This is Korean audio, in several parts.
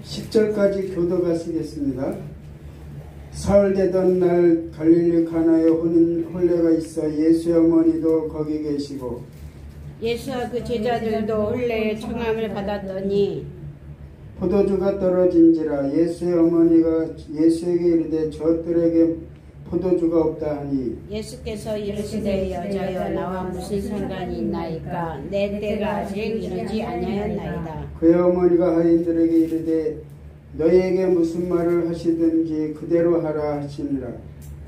10절까지 교도가 쓰겠습니다. 사흘 되던 날 갈릴리 가나에 혼례가 있어 예수의 어머니도 거기 계시고 예수와 그 제자들도 혼례의 청함을 받았더니 포도주가 떨어진지라 예수의 어머니가 예수에게 이르되 저들에게 포도주가 없다 하니 예수께서 이르시되 여자여 나와 무슨 상관이 있나이까 내 때가 아직 이르지 아니하였나이다. 그의 어머니가 하인들에게 이르되 너희에게 무슨 말을 하시든지 그대로 하라 하시니라.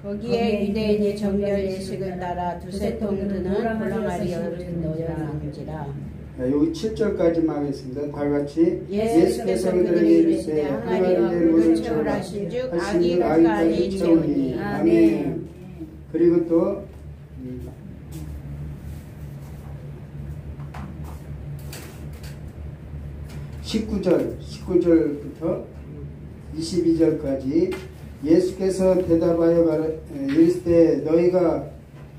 거기에 유대인이 정결 예식을 따라 두세 통 드는 보랑아리를 넣어놨는지라. 여기 7절까지만 하겠습니다. 다 같이 예수께서 그들에게 이르시되 항아리와 물을 채우라 하신즉 아기 끝까지 채우니. 아멘. 그리고 또 19절부터 22절까지 예수께서 대답하여 이르시되 너희가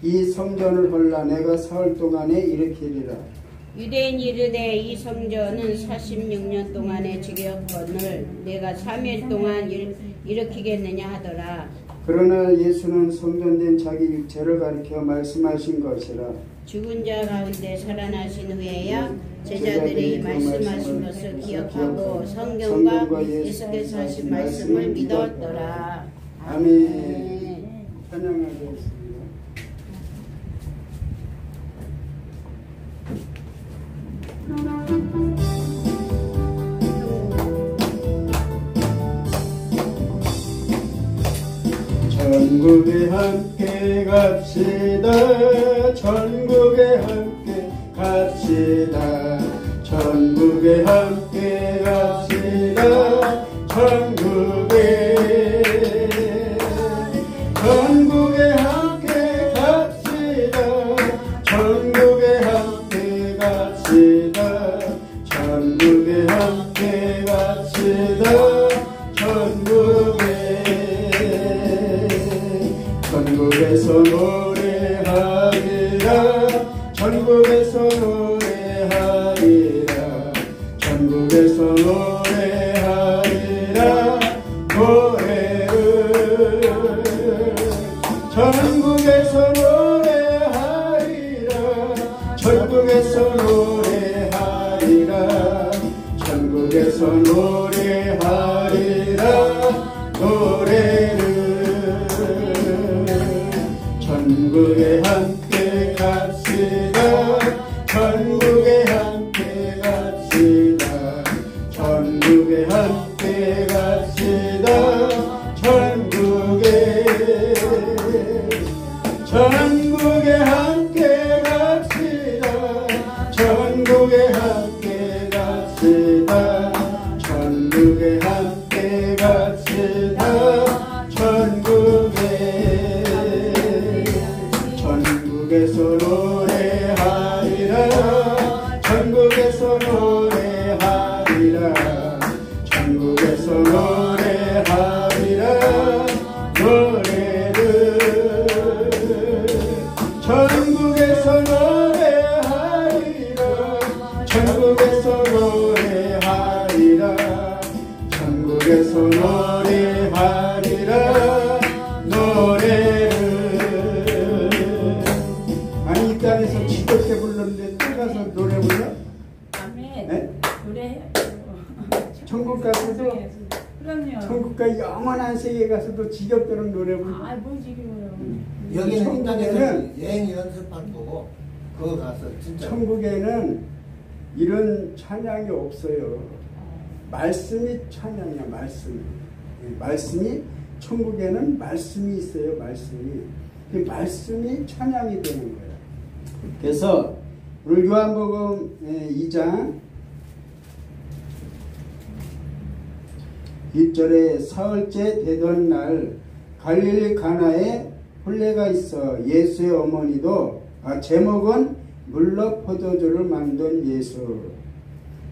이 성전을 헐라 내가 사흘 동안에 일으키리라. 유대인이 이르되 이 성전은 46년 동안의 지켰건을 내가 3일 동안 일으키겠느냐 하더라. 그러나 예수는 성전된 자기 육체를 가리켜 말씀하신 것이라. 죽은 자 가운데 살아나신 후에야 제자들이 말씀하신 것을 기억하고 성경과 예수께서 하신 말씀을 믿었더라. 아멘. 찬양하겠습니다. 전국에 함께 갑시다. 전국에 함께 갑시다. 전국에 함께 갑시다. 전국에 함께 갑시다. 전국에 함께 갑시다. 전국에 함께 갑시다. 전국에서 노래하리라. 전국에서 노래하리라. 전국에서 노래하리라. 노래를 전국에서 노래하리라. 전국에서 노래하리라. 전국에서 노래하리라. 노래를 전국에 함께 갑시다. 전국에 함께 갑시다. 전국에 함께 갑시다. 전국에 함께 갑시다. 전국에 함께 갑시다. 전국에 함께 갑시다. 전국에서 노래하리라. 전국에서 노래하리라. 전국에서 노래하리라. 노래를 전국에서 노래하리라. 전국에서 노래하리라. 전국에서 노래하리라. 노래를 아니 이 땅에서 지겹게 불렀는데 또 가서 노래 불러? 아멘. 네? 노래해야죠. 천국 가서도 그럼요. 천국과 영원한 세계 가서도 지겹도록 노래 불러. 아, 뭐 지금요. 여기는 이 땅에서 여행 연습한 거고 그거 가서 진짜 천국에는 이런 찬양이 없어요. 말씀이 찬양이야. 말씀이 천국에는 말씀이 있어요. 그 말씀이 찬양이 되는 거예요. 그래서 오늘 요한복음 2장 1절에 사흘째 되던 날 갈릴리 가나에 혼례가 있어 예수의 어머니도 제목은 물로 포도주를 만든 예수.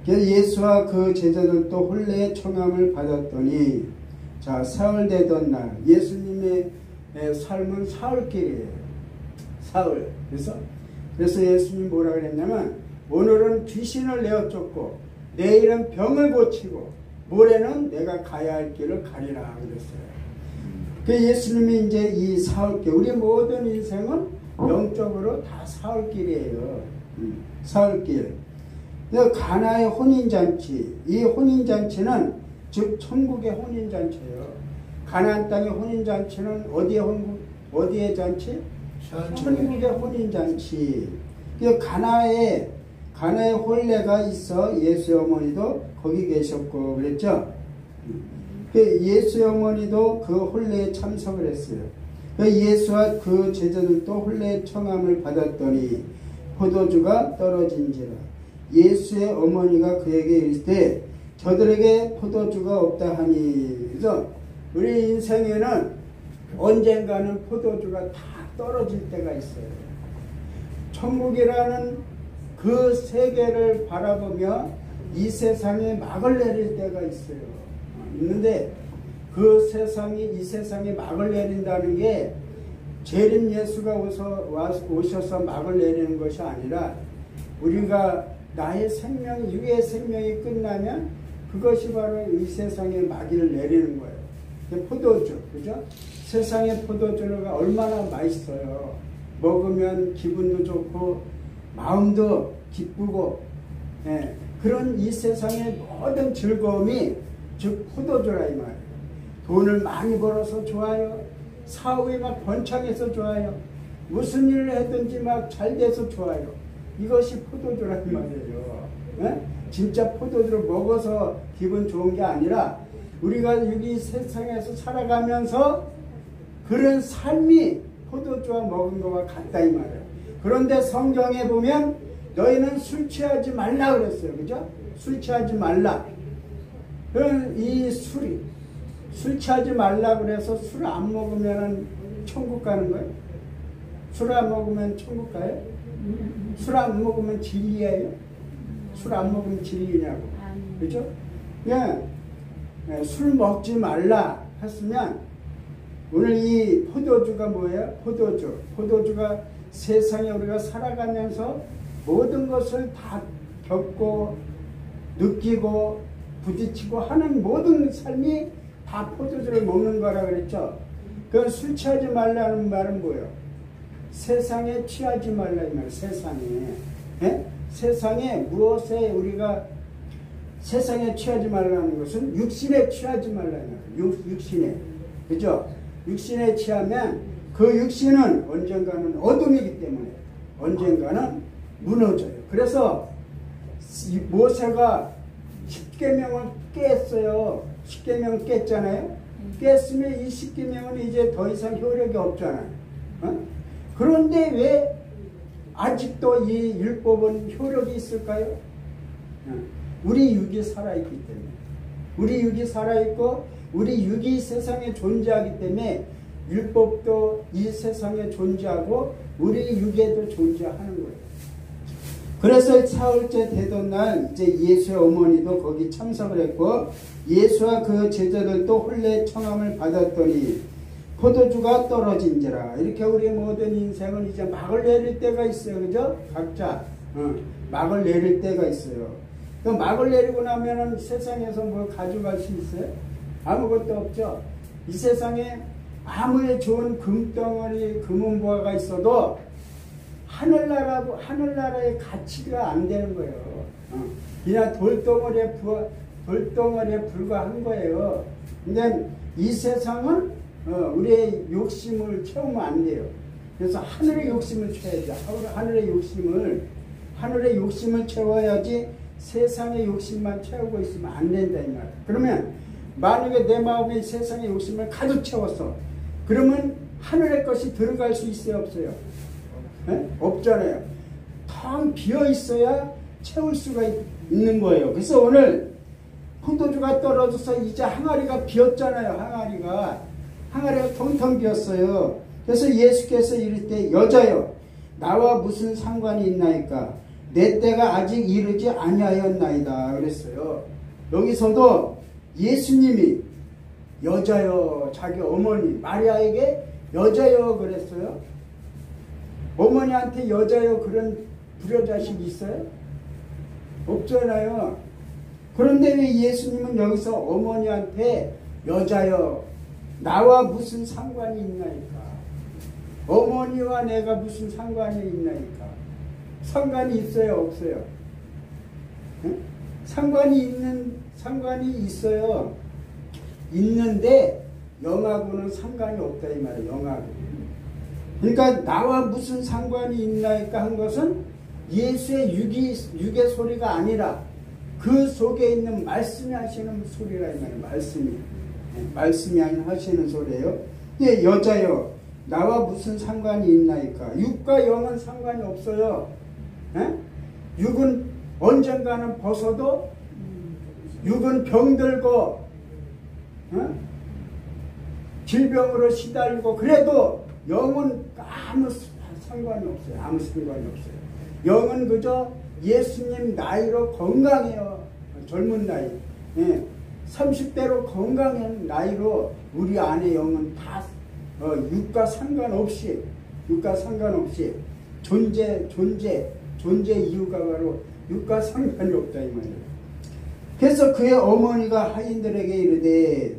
그래서 예수와 그 제자들도 혼례의 청함을 받았더니 자 사흘 되던 날 예수님의 삶은 사흘길이에요. 사흘. 그래서 예수님 뭐라 그랬냐면 오늘은 귀신을 내어 쫓고 내일은 병을 고치고 모레는 내가 가야 할 길을 가리라 그랬어요. 그 예수님이 이제 이 사흘길, 우리 모든 인생은 영적으로 다 사흘길이에요. 사흘길. 가나의 혼인잔치, 이 혼인잔치는 즉 천국의 혼인잔치예요. 가나안 땅의 혼인잔치는 어디의 잔치? 천국의 혼인잔치. 가나의 혼례가 있어 예수의 어머니도 거기 계셨고 그랬죠. 예수의 어머니도 그 혼례에 참석을 했어요. 예수와 그 제자들도 혼례의 청함을 받았더니 포도주가 떨어진지라. 예수의 어머니가 그에게 이르되 저들에게 포도주가 없다 하니. 그래서 우리 인생에는 언젠가는 포도주가 다 떨어질 때가 있어요. 천국이라는 그 세계를 바라보며 이 세상에 막을 내릴 때가 있어요. 있는데 그 이 세상에 막을 내린다는 게 재림 예수가 오셔서 막을 내리는 것이 아니라 우리가 나의 생명, 육의 생명이 끝나면 그것이 바로 이 세상에 막이를 내리는 거예요. 포도주, 그죠? 세상의 포도주가 얼마나 맛있어요. 먹으면 기분도 좋고 마음도 기쁘고, 예, 그런 이 세상의 모든 즐거움이 즉 포도주라 이 말이에요. 돈을 많이 벌어서 좋아요. 사업이 막 번창해서 좋아요. 무슨 일을 했든지 막 잘 돼서 좋아요. 이것이 포도주라 이 말이에요. 예? 진짜 포도주를 먹어서 기분 좋은 게 아니라 우리가 여기 세상에서 살아가면서 그런 삶이 포도주와 먹은 것과 같다 이 말이에요. 그런데 성경에 보면 너희는 술 취하지 말라 그랬어요. 그죠? 술 취하지 말라. 이 술 취하지 말라 그래서 술 안 먹으면 천국 가는 거예요? 술 안 먹으면 천국 가요? 술 안 먹으면 진리예요? 술 안 먹으면 진리냐고. 그죠? 예, 술 먹지 말라 했으면 오늘 이 포도주가 뭐예요? 포도주가 세상에 우리가 살아가면서 모든 것을 다 겪고 느끼고 부딪히고 하는 모든 삶이 다 포도주를 먹는 거라 그랬죠. 그건 술 취하지 말라는 말은 뭐예요? 세상에 취하지 말라 이 말. 세상에. 예? 세상에 무엇에 우리가 세상에 취하지 말라는 것은 육신에 취하지 말라는 거예요. 육신에. 그죠? 육신에 취하면 그 육신은 언젠가는 어둠이기 때문에 언젠가는 무너져요. 그래서 모세가 10계명을 깼어요. 10계명 깼잖아요. 깼으면 이 10계명은 이제 더 이상 효력이 없잖아요. 그런데 왜 아직도 이 율법은 효력이 있을까요? 우리 육이 살아있기 때문에. 우리 육이 살아있고 우리 육이 세상에 존재하기 때문에 율법도 이 세상에 존재하고 우리 육에도 존재하는 거예요. 그래서 사흘째 되던 날 이제 예수의 어머니도 거기 참석을 했고 예수와 그 제자들도 혼례 청함을 받았더니 포도주가 떨어진지라. 이렇게 우리 모든 인생은 이제 막을 내릴 때가 있어요. 그죠? 각자 막을 내릴 때가 있어요. 그 막을 내리고 나면은 세상에서 뭘 가져갈 수 있어요? 아무것도 없죠. 이 세상에 아무리 좋은 금덩어리 금은보화가 있어도 하늘나라의 가치가 안 되는 거예요. 그냥 돌덩어리에 불과한 거예요. 근데 이 세상은 우리의 욕심을 채우면 안 돼요. 그래서 하늘의 욕심을 채워야죠. 하늘의 욕심을 채워야지 세상의 욕심만 채우고 있으면 안 된다 이 말이에요. 그러면 만약에 내 마음에 세상의 욕심을 가득 채웠어. 그러면 하늘의 것이 들어갈 수 있어요? 없어요? 네? 없잖아요. 텅 비어 있어야 채울 수가 있는 거예요. 그래서 오늘 포도주가 떨어져서 이제 항아리가 비었잖아요. 항아리가 텅텅 비었어요. 그래서 예수께서 이를 때 여자여 나와 무슨 상관이 있나이까 내 때가 아직 이르지 아니하였나이다 그랬어요. 여기서도 예수님이 여자여 자기 어머니 마리아에게 여자여 그랬어요. 어머니한테 여자여 그런 불효자식이 있어요? 없잖아요. 그런데 왜 예수님은 여기서 어머니한테 여자여 나와 무슨 상관이 있나이까? 어머니와 내가 무슨 상관이 있나이까? 상관이 있어요, 없어요? 응? 상관이 있어요. 있는데 영하고는 상관이 없다 이 말이에요. 영하고. 그러니까 나와 무슨 상관이 있나이까 한 것은 예수의 육의 소리가 아니라 그 속에 있는 말씀이 하시는 소리라 이 말이에요. 말씀이 하시는 소리예요. 예, 여자여 나와 무슨 상관이 있나이까? 육과 영은 상관이 없어요. 에? 육은 언젠가는 벗어도 육은 병들고 질병으로 시달리고 그래도 영은 아무 상관이 없어요. 아무 상관이 없어요. 영은 그저 예수님 나이로 건강해요. 젊은 나이. 예. 30대로 건강한 나이로 우리 안에 영은 다 육과 상관없이 존재 이유가 바로 육과 상관이 없다 이 말이에요. 그래서 그의 어머니가 하인들에게 이르되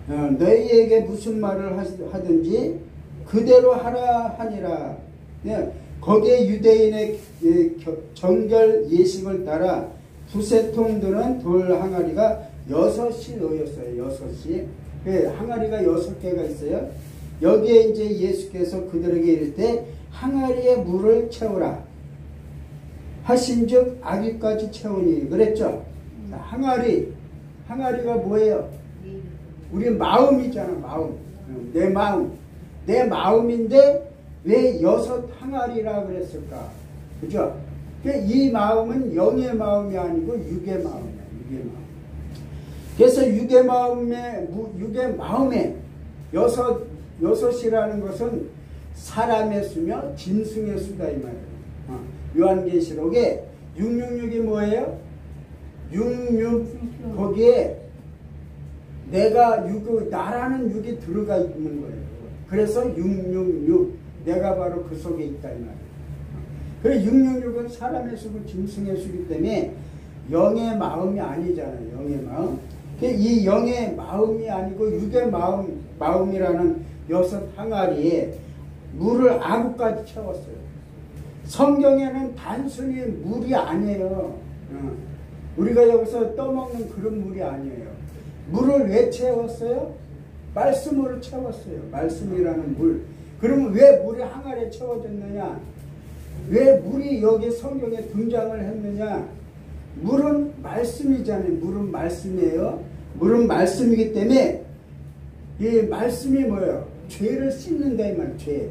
너희에게 무슨 말을 하든지 그대로 하라 하니라. 거기에 유대인의 정결 예식을 따라 두세 통 드는 돌 항아리가 6이 놓였어요. 6이. 항아리가 6개가 있어요. 여기에 이제 예수께서 그들에게 이를 때 항아리에 물을 채우라 하신즉 아귀까지 채우니 그랬죠. 항아리가 뭐예요? 우리 마음이잖아. 마음. 내 마음인데 왜 6 항아리라 그랬을까? 그죠? 이 마음은 영의 마음이 아니고 육의 마음이야. 육의 마음. 그래서 육의 마음에 6이라는 것은 사람의 수며 짐승의 수다 이 말이에요. 요한계시록에 666이 뭐예요? 66 거기에 나라는 육이 들어가 있는 거예요. 그래서 666 내가 바로 그 속에 있다 이 말이에요. 그래 666은 사람의 수고 짐승의 수이기 때문에 영의 마음이 아니잖아요. 영의 마음. 이 영의 마음이 아니고 육의 마음이라는 6 항아리에 물을 아구까지 채웠어요. 성경에는 단순히 물이 아니에요. 우리가 여기서 떠먹는 그런 물이 아니에요. 물을 왜 채웠어요? 말씀으로 채웠어요. 말씀이라는 물. 그러면 왜 물이 항아리에 채워졌느냐? 왜 물이 여기 성경에 등장을 했느냐? 물은 말씀이잖아요. 물은 말씀이에요. 물은 말씀이기 때문에 이 말씀이 뭐예요? 죄를 씻는다 이 말. 죄.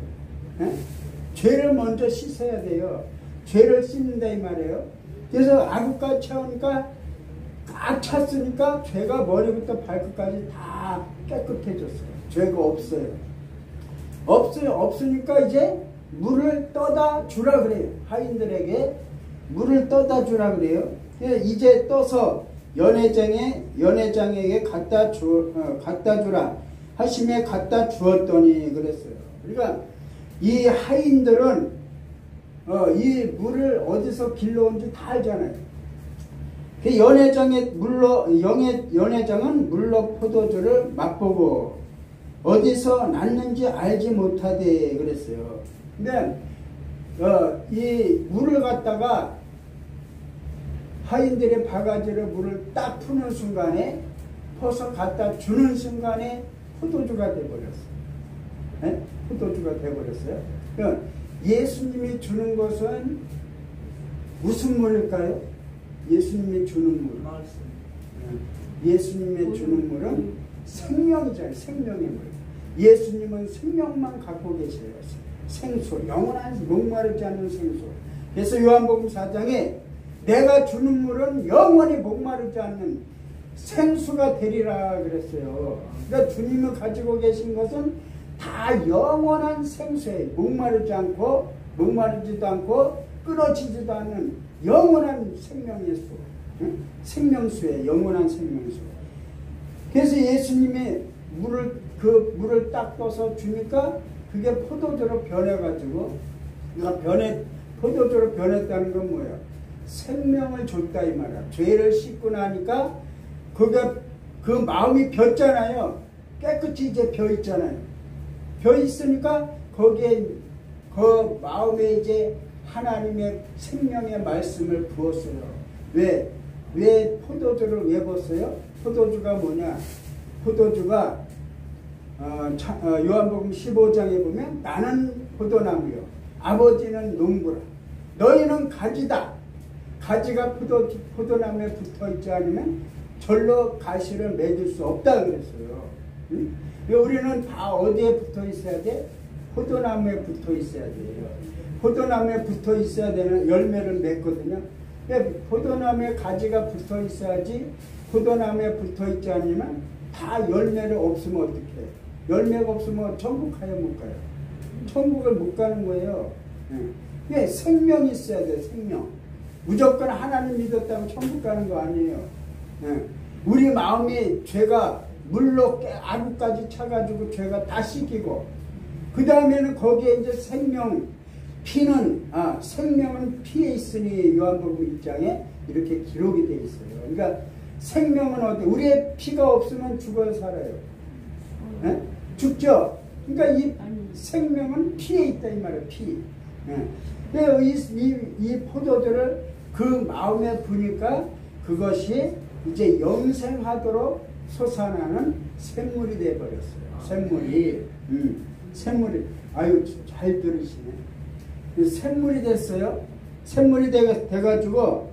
죄를 먼저 씻어야 돼요. 죄를 씻는다 이 말이에요. 그래서 아구까지 채우니까 꽉 찼으니까 죄가 머리부터 발끝까지 다 깨끗해졌어요. 죄가 없어요. 없으니까 이제 물을 떠다 주라 그래요. 하인들에게 물을 떠다 주라 그래요. 이제 떠서 연회장에게 갖다 주라 하심에 갖다 주었더니 그랬어요. 그러니까 이 하인들은 이 물을 어디서 길러온지 다 알잖아요. 그 연회장은 물로 포도주를 맛보고 어디서 났는지 알지 못하되 그랬어요. 근데 이 물을 갖다가 하인들의 바가지로 물을 딱 푸는 순간에 퍼서 갖다 주는 순간에 포도주가 돼버렸어요. 네? 포도주가 돼버렸어요. 그러니까 예수님이 주는 것은 무슨 물일까요? 예수님이 주는 물. 예수님이 주는 물은 생명이잖아요. 생명의 물. 예수님은 생명만 갖고 계세요. 생수, 영원한 목마르지 않는 생수. 그래서 요한복음 4장에 내가 주는 물은 영원히 목마르지 않는 생수가 되리라 그랬어요. 그러니까 주님이 가지고 계신 것은 다 영원한 생수예요. 목마르지도 않고 끊어지지도 않는 영원한 생명의 수. 생명수예요. 영원한 생명수. 그래서 예수님이 물을 딱 떠서 주니까 그게 포도주로 변해가지고, 포도주로 변했다는 건 뭐예요? 생명을 줬다 이 말이야. 죄를 씻고 나니까 그 마음이 폈잖아요. 깨끗이 이제 펴 있잖아요. 펴 있으니까 거기에 그 마음에 이제 하나님의 생명의 말씀을 부었어요. 왜 포도주를 왜 부었어요? 포도주가 뭐냐? 포도주가 요한복음 15장에 보면 나는 포도나무요 아버지는 농부라. 너희는 가지다. 가지가 포도나무에 붙어있지 않으면 절로 가시를 맺을 수 없다 그랬어요. 응? 우리는 다 어디에 붙어 있어야 돼? 포도나무에 붙어 있어야 돼요. 포도나무에 붙어 있어야 되는 열매를 맺거든요. 포도나무에 가지가 붙어 있어야지. 포도나무에 붙어 있지 않으면 다 열매를 없으면 어떡해? 열매가 없으면 천국 가요 못 가요? 천국을 못 가는 거예요. 예. 생명이 있어야 돼. 생명. 무조건 하나님 믿었다고 천국 가는 거 아니에요. 예. 우리 마음이 죄가 물로 아구까지 차가지고 죄가 다 씻기고 그 다음에는 거기에 이제 생명은 피에 있으니 요한복음 1장에 이렇게 기록이 되어 있어요. 그러니까 생명은 어디? 우리의 피가 없으면 죽어요, 살아요? 예? 죽죠? 그러니까 이 생명은 피에 있다 이 말이에요. 피. 예. 이 포도주를 그 마음에 부니까 그것이 이제 영생하도록 솟아나는 샘물이 되어버렸어요. 샘물이. 아유, 잘 들으시네. 샘물이 됐어요. 샘물이 돼가지고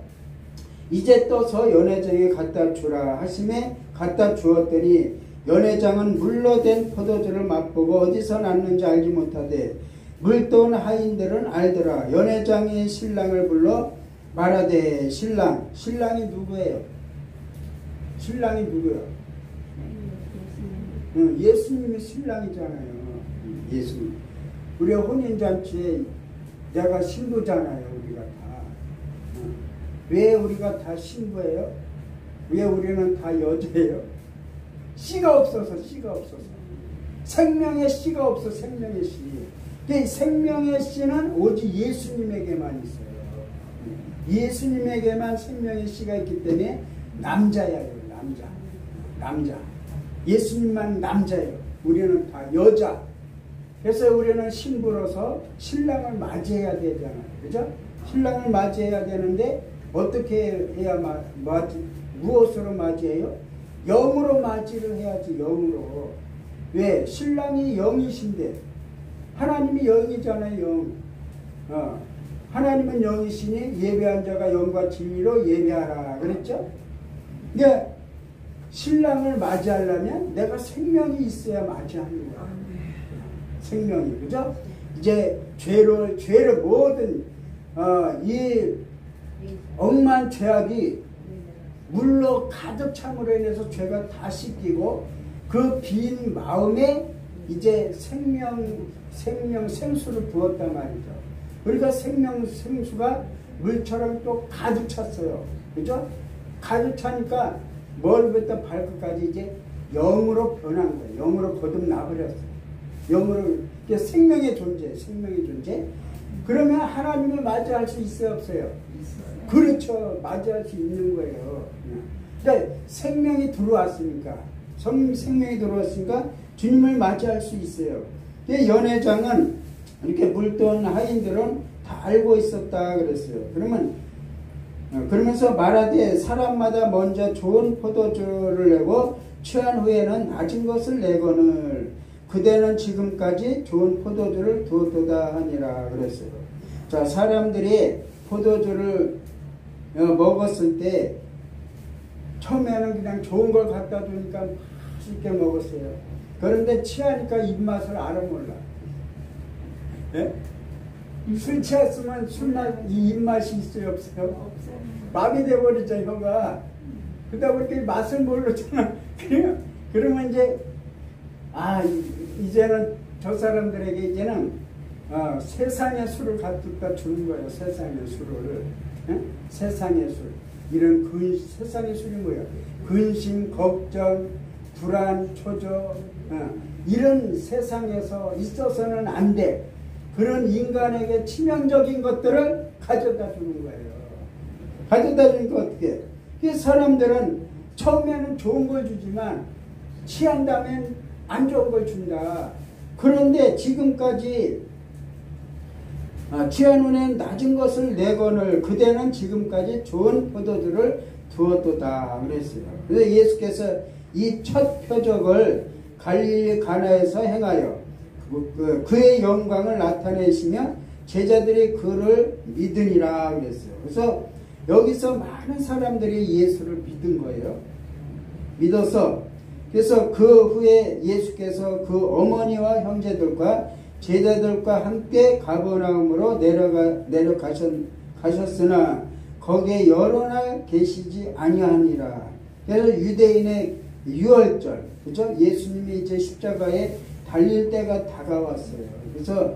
이제 떠서 연회장에 갖다 주라 하심에 갖다 주었더니 연회장은 물로 된 포도주를 맛보고 어디서 났는지 알지 못하되 물돈 하인들은 알더라. 연회장이 신랑을 불러 말하되 신랑이 누구예요? 신랑이 누구예요? 예수님이 신랑이잖아요. 예수님. 우리 혼인잔치에 내가 신부잖아요. 우리가 다. 왜 우리가 다 신부예요? 왜 우리는 다 여자예요? 씨가 없어서. 생명의 씨가 없어. 생명의 씨. 생명의 씨는 오직 예수님에게만 있어요. 예수님에게만 생명의 씨가 있기 때문에 남자예요. 남자. 예수님만 남자예요. 우리는 다 여자. 그래서 우리는 신부로서 신랑을 맞이해야 되잖아요. 그죠? 신랑을 맞이해야 되는데 어떻게 해야 무엇으로 맞이해요? 영으로 맞이를 해야지. 영으로. 왜? 신랑이 영이신데 하나님이 영이잖아요. 영. 하나님은 영이시니 예배한 자가 영과 진리로 예배하라 그랬죠? 근데 신랑을 맞이하려면 내가 생명이 있어야 맞이하는 거야. 생명이. 그죠? 이제 죄를 모든 이 억만 죄악이 물로 가득 참으로 인해서 죄가 다 씻기고 그 빈 마음에 이제 생수를 부었단 말이죠. 그러니까 생수가 물처럼 또 가득 찼어요. 그죠? 가득 차니까 머리부터 발끝까지 이제 영으로 변한 거예요. 영으로 거듭나버렸어요. 영으로, 생명의 존재. 그러면 하나님을 맞이할 수 있어요, 없어요? 그렇죠. 맞이할 수 있는 거예요. 그러니까 생명이 들어왔으니까 주님을 맞이할 수 있어요. 연회장은 이렇게 물돈 하인들은 다 알고 있었다 그랬어요. 그러면서 말하되 사람마다 먼저 좋은 포도주를 내고 취한 후에는 낮은 것을 내거늘 그대는 지금까지 좋은 포도주를 두었도다 하니라 그랬어요. 자, 사람들이 포도주를 먹었을 때 처음에는 그냥 좋은 걸 갖다 주니까 맛있게 먹었어요. 그런데 취하니까 입맛을 알아 몰라. 예? 술 취했으면 이 입맛이 있어요, 없어요? 마비 돼버리죠, 혀가. 그러다 보니까 맛을 모르잖아. 그러면 이제, 이제는 저 사람들에게 이제는, 세상의 술을 갖다 주는 거예요, 세상의 술을. 예? 세상의 술. 세상의 술이 뭐예요? 근심, 걱정, 불안, 초조, 이런 세상에서 있어서는 안 돼. 그런 인간에게 치명적인 것들을 가져다 주는 거예요. 가져다 주니까 어떻게? 그 사람들은 처음에는 좋은 걸 주지만 취한 다음엔 안 좋은 걸 준다. 그런데 지금까지 취한 후에는 낮은 것을 내거늘 그대는 지금까지 좋은 포도주를 두었도다 그랬어요. 그래서 예수께서 이 첫 표적을 갈릴리 가나에서 행하여 그의 영광을 나타내시며 제자들이 그를 믿으니라 그랬어요. 그래서 여기서 많은 사람들이 예수를 믿은 거예요. 믿어서 그래서 그 후에 예수께서 그 어머니와 형제들과 제자들과 함께 가버나움으로 내려가셨으나 거기에 여러 날 계시지 아니하니라. 그래서 유대인의 유월절, 그죠? 예수님이 이제 십자가에 달릴 때가 다가왔어요. 그래서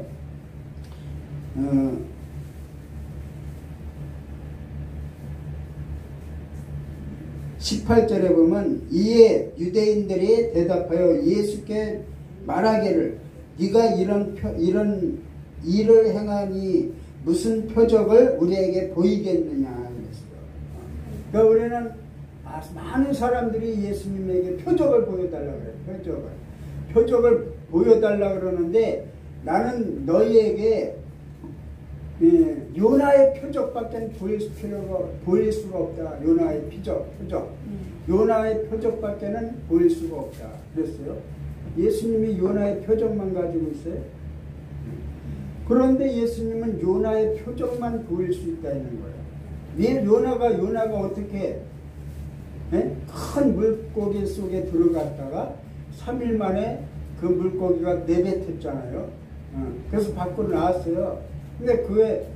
18절에 보면 이에 유대인들이 대답하여 예수께 말하기를 네가 이런 일을 행하니 무슨 표적을 우리에게 보이겠느냐 그랬어요. 그러니까 우리는 많은 사람들이 예수님에게 표적을 보여달라고 그래요. 표적을 보여달라고 그러는데 나는 너희에게 요나의 표적밖에 보일 수가 없다. 요나의 표적. 요나의 표적밖에는 보일 수가 없다. 그랬어요. 예수님이 요나의 표적만 가지고 있어요. 그런데 예수님은 요나의 표적만 보일 수 있다는 거예요. 왜 요나가 어떻게 큰 물고기 속에 들어갔다가 3일 만에 그 물고기가 내뱉었잖아요. 그래서 밖으로 나왔어요. 근데 그에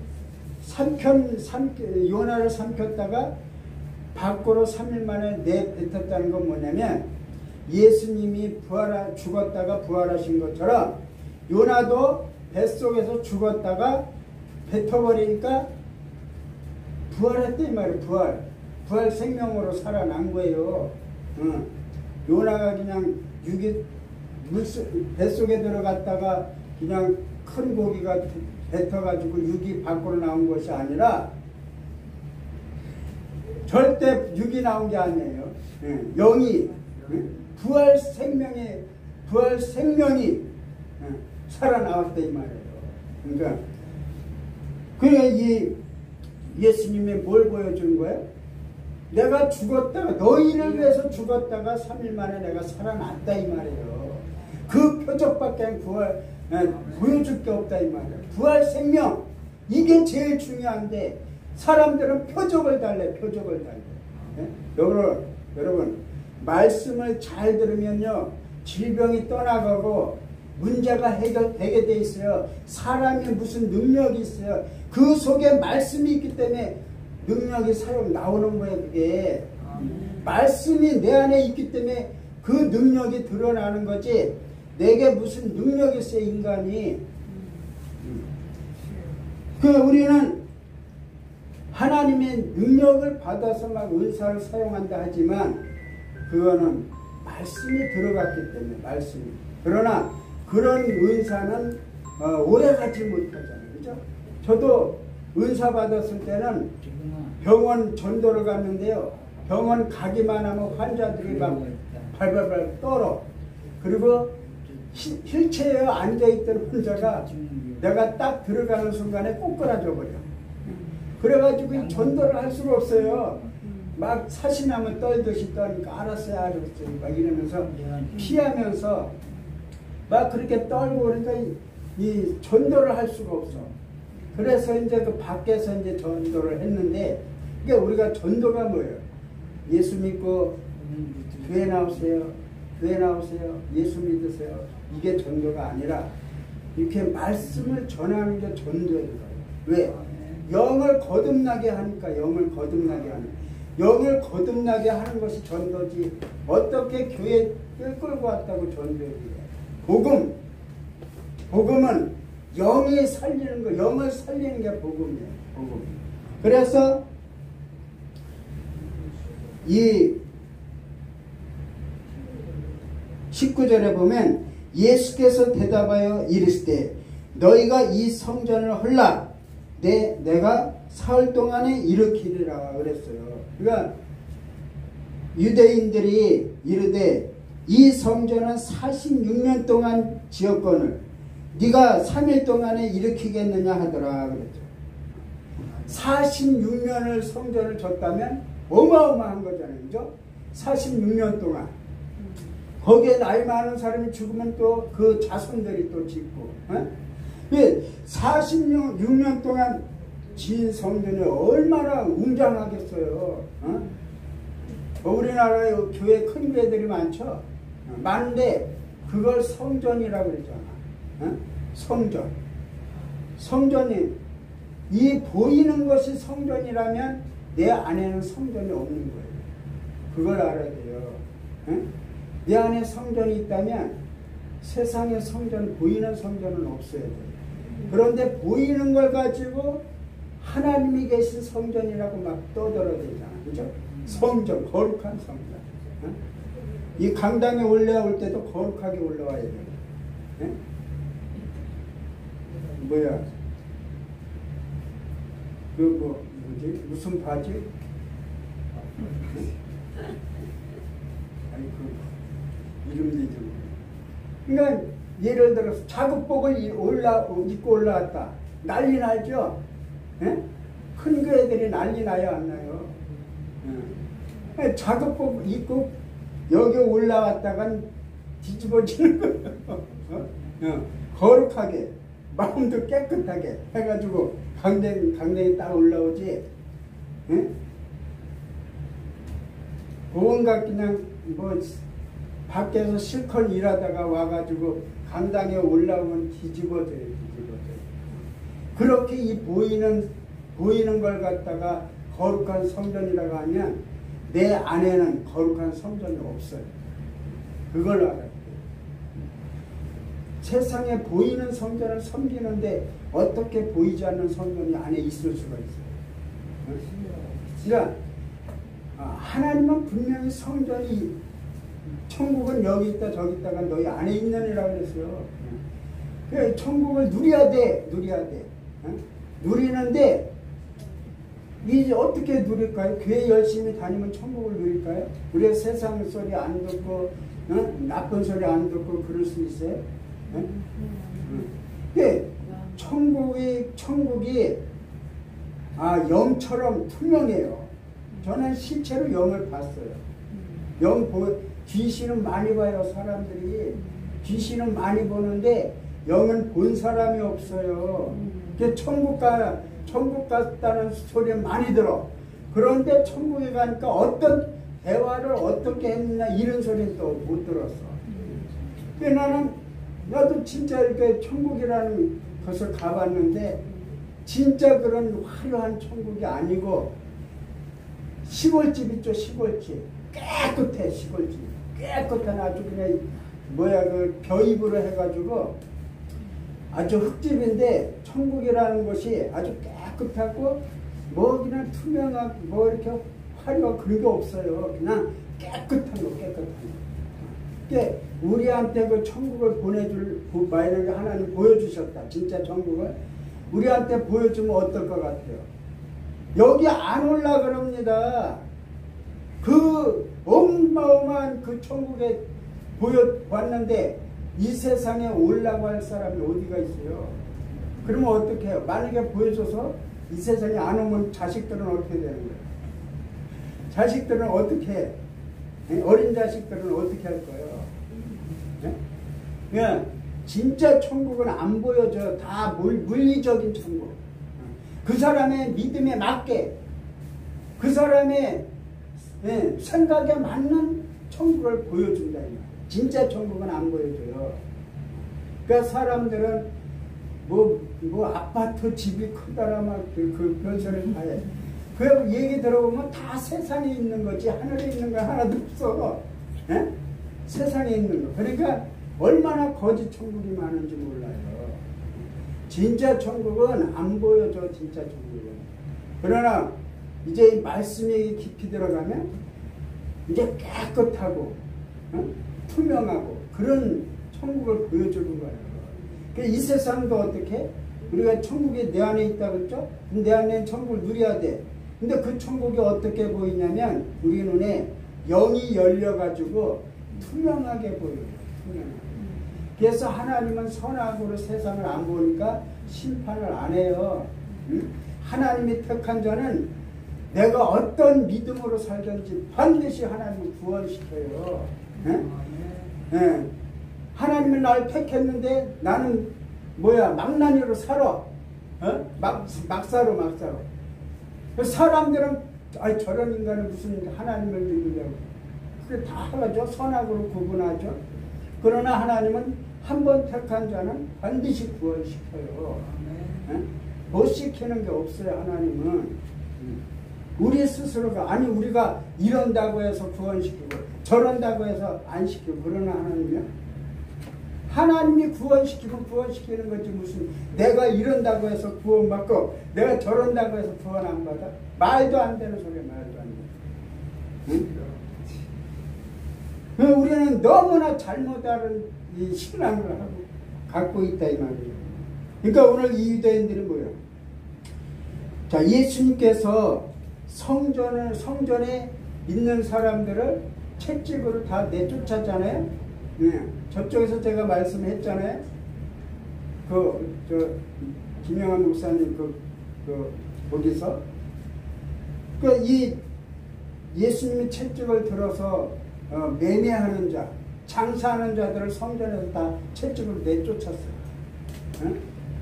요나를 삼켰다가 밖으로 3일 만에 내뱉었다는 건 뭐냐면 예수님이 죽었다가 부활하신 것처럼 요나도 뱃속에서 죽었다가 뱉어버리니까 부활했다 이 말이에요. 부활 생명으로 살아난 거예요. 요나가 그냥 뱃속에 들어갔다가 그냥 큰 고기가 뱉어가지고 육이 밖으로 나온 것이 아니라 절대 육이 나온 게 아니에요. 영이 부활 생명이 살아나왔다 이 말이에요. 그러니까 이 예수님이 뭘 보여준 거예요? 내가 죽었다가 너희를 위해서 죽었다가 3일 만에 내가 살아났다 이 말이에요. 그 표적밖에 보여줄 게 없다 이 말이에요. 부활 생명 이게 제일 중요한데 사람들은 표적을 달래. 여러분 말씀을 잘 들으면요 질병이 떠나가고 문제가 해결되게 돼 있어요. 사람이 무슨 능력이 있어요. 그 속에 말씀이 있기 때문에 능력이 나오는 거예요. 그게 말씀이 내 안에 있기 때문에 그 능력이 드러나는 거지. 내게 무슨 능력이 있어요 인간이. 우리는 하나님의 능력을 받아서 막 은사를 사용한다 하지만 그거는 말씀이 들어갔기 때문에 말씀이. 그러나 그런 은사는 오래가지 못하잖아요. 그죠? 저도 은사 받았을 때는 병원 전도를 갔는데요. 병원 가기만 하면 환자들이 막 발발발 떨어. 그리고 휠체어에 앉아있던 환자가 내가 딱 들어가는 순간에 꼬꾸라져 버려. 그래가지고 전도를 할 수가 없어요. 막 사시나무 떨듯이 떠니까 알았어요. 막 이러면서 피하면서 막 그렇게 떨고 그러니까 이 전도를 할 수가 없어. 그래서 이제 그 밖에서 이제 전도를 했는데 이게 우리가 전도가 뭐예요? 예수 믿고 교회 나오세요. 예수 믿으세요. 이게 전도가 아니라 이렇게 말씀을 전하는 게 전도예요. 왜? 영을 거듭나게 하니까. 영을 거듭나게 하는 것이 전도지. 어떻게 교회에 끌고 왔다고 전도예요. 복음은 영이 살리는 거, 영을 살리는 게 복음이에요. 그래서 이 19절에 보면 예수께서 대답하여 이르시되 너희가 이 성전을 헐라 내가 사흘 동안에 일으키리라 그랬어요. 그러니까 유대인들이 이르되 이 성전은 46년 동안 지었거늘 네가 3일 동안에 일으키겠느냐 하더라 그랬죠. 46년을 성전을 졌다면 어마어마한 거잖아요. 그죠? 46년 동안. 거기에 나이 많은 사람이 죽으면 또 그 자손들이 또 짓고. 46년 동안 지은 성전이 얼마나 웅장하겠어요. 우리나라에 교회 큰 교회들이 많죠. 많은데 그걸 성전이라고 그러잖아. 성전. 성전이 이 보이는 것이 성전이라면 내 안에는 성전이 없는 거예요. 그걸 알아야 돼요. 내 안에 성전이 있다면 세상의 성전, 보이는 성전은 없어야 돼요. 그런데 보이는 걸 가지고 하나님이 계신 성전이라고 막 떠들어대잖아. 그죠? 성전, 거룩한 성전. 이 강당에 올라올 때도 거룩하게 올라와야 돼요. 뭐야? 뭐지? 무슨 바지? 아니, 이름도 잊어버려. 그러니까, 예를 들어서 자급복을 입고 올라왔다. 난리 나죠? 큰 교회들이 난리 나요, 안 나요? 자급복 입고 여기 올라왔다간 뒤집어지는 거예요. 거룩하게, 마음도 깨끗하게 해가지고 강당에 딱 올라오지. 온갖 그냥 밖에서 실컷 일하다가 와가지고 강당에 올라오면 뒤집어져요. 그렇게 이 보이는 걸 갖다가 거룩한 성전이라고 하면 내 안에는 거룩한 성전이 없어요. 그걸 알아야 돼요. 세상에 보이는 성전을 섬기는데 어떻게 보이지 않는 성전이 안에 있을 수가 있어요. 그러니까 하나님은 분명히 성전이 천국은 여기 있다 저기 있다가 너희 안에 있느니라고 그랬어요. 그래, 천국을 누려야 돼. 누리는데 이제 어떻게 누릴까요? 교회 열심히 다니면 천국을 누릴까요? 우리가 세상 소리 안 듣고 나쁜 소리 안 듣고 그럴 수 있어요? 근데 천국이 영처럼 투명해요. 저는 실제로 영을 봤어요. 귀신은 많이 봐요. 사람들이 귀신은 많이 보는데 영은 본 사람이 없어요. 천국 갔다는 소리 많이 들어. 그런데 천국에 가니까 어떤 대화를 어떻게 했느냐 이런 소리는 또 못 들었어. 나도 진짜 이렇게 천국이라는 것을 가봤는데 진짜 그런 화려한 천국이 아니고 시골집 있죠. 시골집 깨끗해. 시골집 깨끗한 아주 그냥 벼입으로 해가지고 아주 흙집인데 천국이라는 것이 아주 깨끗하고 그냥 투명하고 이렇게 화려하고 그런 게 없어요. 그냥 깨끗한 거. 그러니까 우리한테 그 천국을 만약에 하나님 보여주셨다. 진짜 천국을 우리한테 보여주면 어떨 것 같아요? 여기 안 올라 그럽니다. 그 어마어마한 그 천국에 보여봤는데 이 세상에 올라고 할 사람이 어디가 있어요? 그러면 어떻게 해요? 만약에 보여줘서 이 세상에 안 오면 자식들은 어떻게 되는 거예요? 자식들은 어떻게 해? 어린 자식들은 어떻게 할 거예요? 그냥 진짜 천국은 안 보여줘요. 다 물리적인 천국. 그 사람의 믿음에 맞게 그 사람의 생각에 맞는 천국을 보여준다. 진짜 천국은 안 보여줘요. 그러니까 사람들은 아파트 집이 크다라 막 그 별소리를 다 해. 그 얘기 들어보면 다 세상에 있는 거지 하늘에 있는 거 하나도 없어. 세상에 있는 거. 그러니까 얼마나 거짓 천국이 많은지 몰라요. 진짜 천국은 안 보여줘. 진짜 천국은. 그러나 이제 말씀이 깊이 들어가면 이제 깨끗하고 투명하고 그런 천국을 보여주는 거예요. 이 세상도 어떻게 우리가 천국이 내 안에 있다 그랬죠? 내 안에 천국을 누려야 돼. 근데 그 천국이 어떻게 보이냐면 우리 눈에 영이 열려가지고 투명하게 보여요. 투명하게. 그래서 하나님은 선악으로 세상을 안 보니까 심판을 안 해요. 응? 하나님이 택한 자는 내가 어떤 믿음으로 살든지 반드시 하나님이 구원시켜요. 응? 응. 하나님은 날 택했는데 나는 망나니로 살아. 어? 막사로. 사람들은 저런 인간은 무슨 하나님을 믿으려고. 그게 다 하죠. 선악으로 구분하죠. 그러나 하나님은 한 번 택한 자는 반드시 구원시켜요. 못 시키는 게 없어요. 하나님은. 우리 스스로가 아니 우리가 이런다고 해서 구원시키고 저런다고 해서 안 시키고 그러나 하나님이요? 하나님이 구원시키고 구원시키는 거지 무슨 내가 이런다고 해서 구원받고 내가 저런다고 해서 구원 안 받아? 말도 안 되는 소리야. 말도 안 돼. 응? 우리는 너무나 잘못 알은 이 신앙을 갖고 있다 이 말이에요. 그러니까 오늘 이 유대인들이 뭐예요? 자, 예수님께서 성전에 있는 사람들을 채찍으로 다 내쫓았잖아요. 네. 저쪽에서 제가 말씀했잖아요. 김영환 목사님 거기서 이 예수님이 채찍을 들어서 매매하는 자, 장사하는 자들을 성전에서 다 채찍으로 내쫓았어요.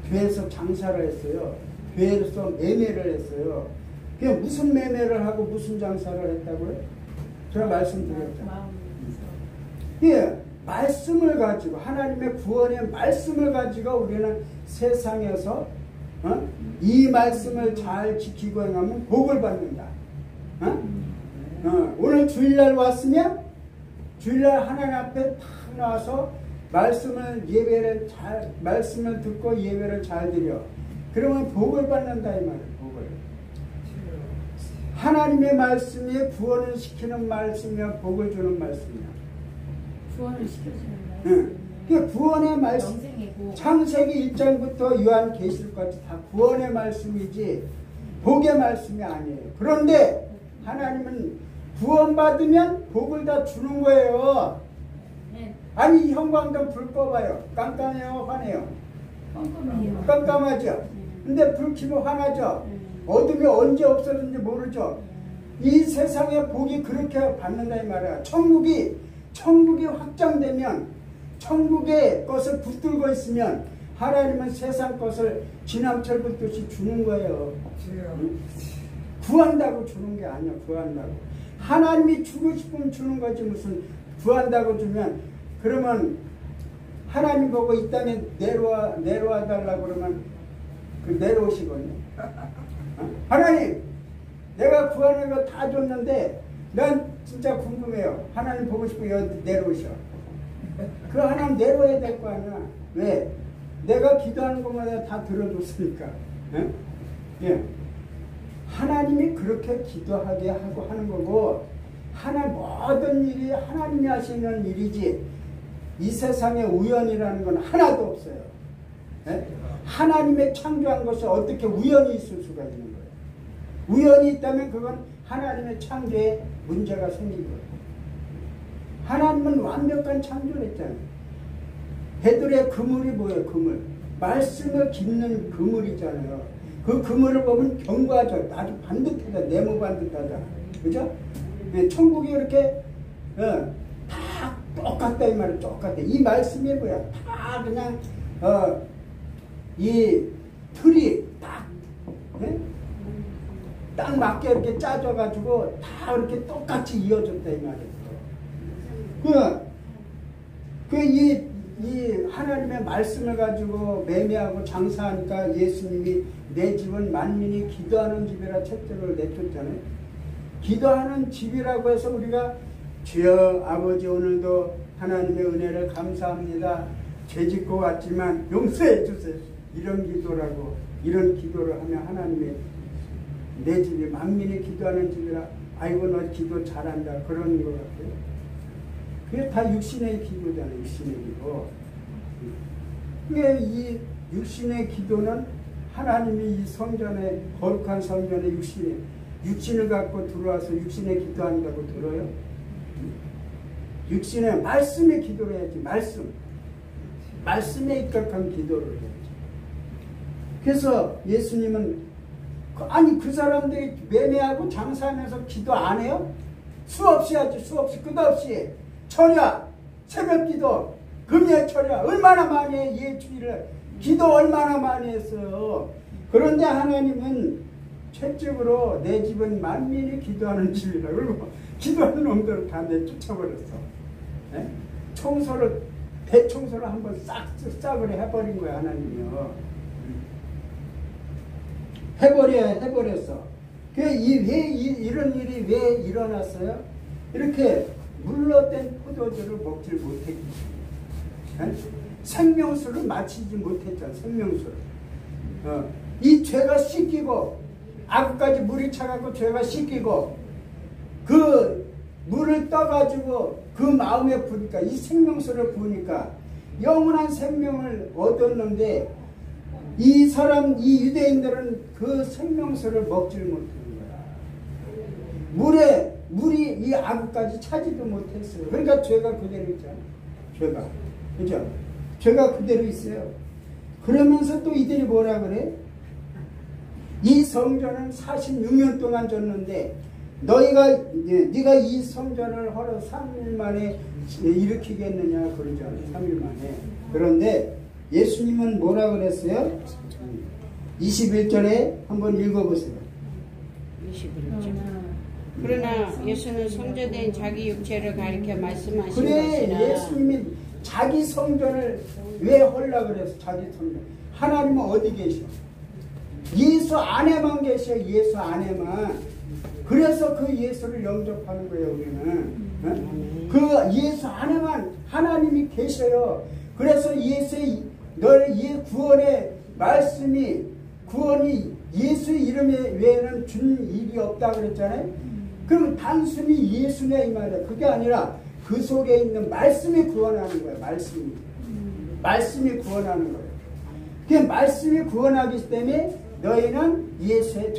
교회에서 장사를 했어요. 교회에서 매매를 했어요. 그게 무슨 매매를 하고 무슨 장사를 했다고요? 제가 말씀드렸잖아요. 예, 말씀을 가지고 하나님의 구원의 말씀을 가지고 우리는 세상에서 이 말씀을 잘 지키고 행하면 복을 받는다. 오늘 주일날 왔으면 주일날 하나님 앞에 탁 나와서 말씀을 듣고 예배를 잘 드려. 그러면 복을 받는다 이 말이에요. 복을. 하나님의 말씀이 구원을 시키는 말씀이야, 복을 주는 말씀이야. 구원을 시켜주는 말씀. 그 구원의 말씀. 창세기 1장부터 요한계시록까지 다 구원의 말씀이지 복의 말씀이 아니에요. 그런데 하나님은 구원받으면 복을 다 주는 거예요. 네. 아니 형광등 불 꺼봐요. 깜깜해요, 화내요? 깜깜하죠. 근데 불 켜면 화나죠. 어둠이 언제 없어졌는지 모르죠. 이 세상의 복이 그렇게 받는다 이 말이야. 천국이 확장되면 천국의 것을 붙들고 있으면 하나님은 세상 것을 지남철 붙듯이 주는 거예요. 구한다고 주는 게 아니야. 구한다고. 하나님이 주고 싶으면 주는 거지 무슨 구한다고 주면 그러면 하나님 보고 이 땅에 내려와 달라고 그러면 내려오시거든요. 하나님 내가 구하는 거 다 줬는데 난 진짜 궁금해요. 하나님 보고 싶으면 내려오셔. 그 하나님 내려와야 될 거 아니야. 왜? 내가 기도하는 것마다 다 들어줬으니까. 예. 하나님이 그렇게 기도하게 하고 하는 거고 모든 일이 하나님이 하시는 일이지 이 세상에 우연이라는 건 하나도 없어요. 예? 하나님의 창조한 것이 어떻게 우연이 있을 수가 있는 거예요. 우연이 있다면 그건 하나님의 창조에 문제가 생긴 거예요. 하나님은 완벽한 창조를 했잖아요. 배들의 그물이 뭐예요? 그물. 말씀을 깃는 그물이잖아요. 그 그물을 보면 견고하죠. 아주 반듯하다. 네모 반듯하다. 그죠? 네, 천국이 이렇게 다 똑같다 이 말이에요. 똑같아. 이 말씀이 뭐야? 다 그냥 이 틀이 딱 맞게 이렇게 짜져가지고 다 이렇게 똑같이 이어졌다 이 말이에요. 이 하나님의 말씀을 가지고 매매하고 장사하니까 예수님이 내 집은 만민이 기도하는 집이라 채찍을 내쫓잖아요. 기도하는 집이라고 해서 우리가 주여 아버지 오늘도 하나님의 은혜를 감사합니다. 죄짓고 왔지만 용서해 주세요. 이런 기도라고 이런 기도를 하면 하나님의 내 집이 만민이 기도하는 집이라 아이고 너 기도 잘한다 그런 것 같아요. 그게 다 육신의 기도잖아요. 육신의 기도. 그게 이 육신의 기도는 하나님이 이 성전에 거룩한 성전에 육신을 갖고 들어와서 육신의 기도한다고 들어요? 육신의 말씀의 기도를 해야지. 말씀에 입각한 기도를 해야지. 그래서 예수님은 아니 그 사람들이 매매하고 장사하면서 기도 안 해요? 수없이 하지. 수없이 끝없이 철야 새벽 기도 금요 철야 얼마나 많이 해. 예주일을 기도 얼마나 많이 했어요. 그런데 하나님은 채찍으로 내 집은 만민이 기도하는 집이라 그러고 기도하는 놈들을 다 내쫓아버렸어. 네? 대청소를 한번 싹을 해버린 거야. 하나님이요. 해버렸어. 왜 이런 일이 왜 일어났어요? 이렇게 물러된 포도주를 먹질 못했기 때문에. 생명수를 마치지 못했잖아. 생명수를. 이 죄가 씻기고 아구까지 물이 차가고 죄가 씻기고 그 물을 떠가지고 그 마음에 부으니까 이 생명수를 부으니까 영원한 생명을 얻었는데 이 유대인들은 그 생명수를 먹지를 못하는 거야. 물이 이 아구까지 차지도 못했어요. 그러니까 죄가 그대로 있잖아. 죄가. 그죠? 죄가 그대로 있어요. 그러면서 또 이들이 뭐라 그래? 이 성전은 46년 동안 졌는데 네가 이 성전을 허러 3일 만에 일으키겠느냐 그러잖아. 3일 만에. 그런데 예수님은 뭐라 그랬어요? 21절에 한번 읽어보세요. 21절. 그러나 예수는 성전된 자기 육체를 가리켜 말씀하신 그래, 것이나 예수님이 자기 성전을 왜 헐라 그랬어? 자기 성전. 하나님은 어디 계셔? 예수 안에만 계셔. 예수 안에만. 그래서 그 예수를 영접하는 거예요. 우리는. 그 예수 안에만 하나님이 계셔요. 그래서 너의 구원의 말씀이 구원이 예수의 이름에 외에는 준 일이 없다 그랬잖아요. 그럼 단순히 예수냐 이 말이야. 그게 아니라 그 속에 있는 말씀이 구원하는 거예요. 말씀이 구원하는 거예요. 그 말씀이 구원하기 때문에 너희는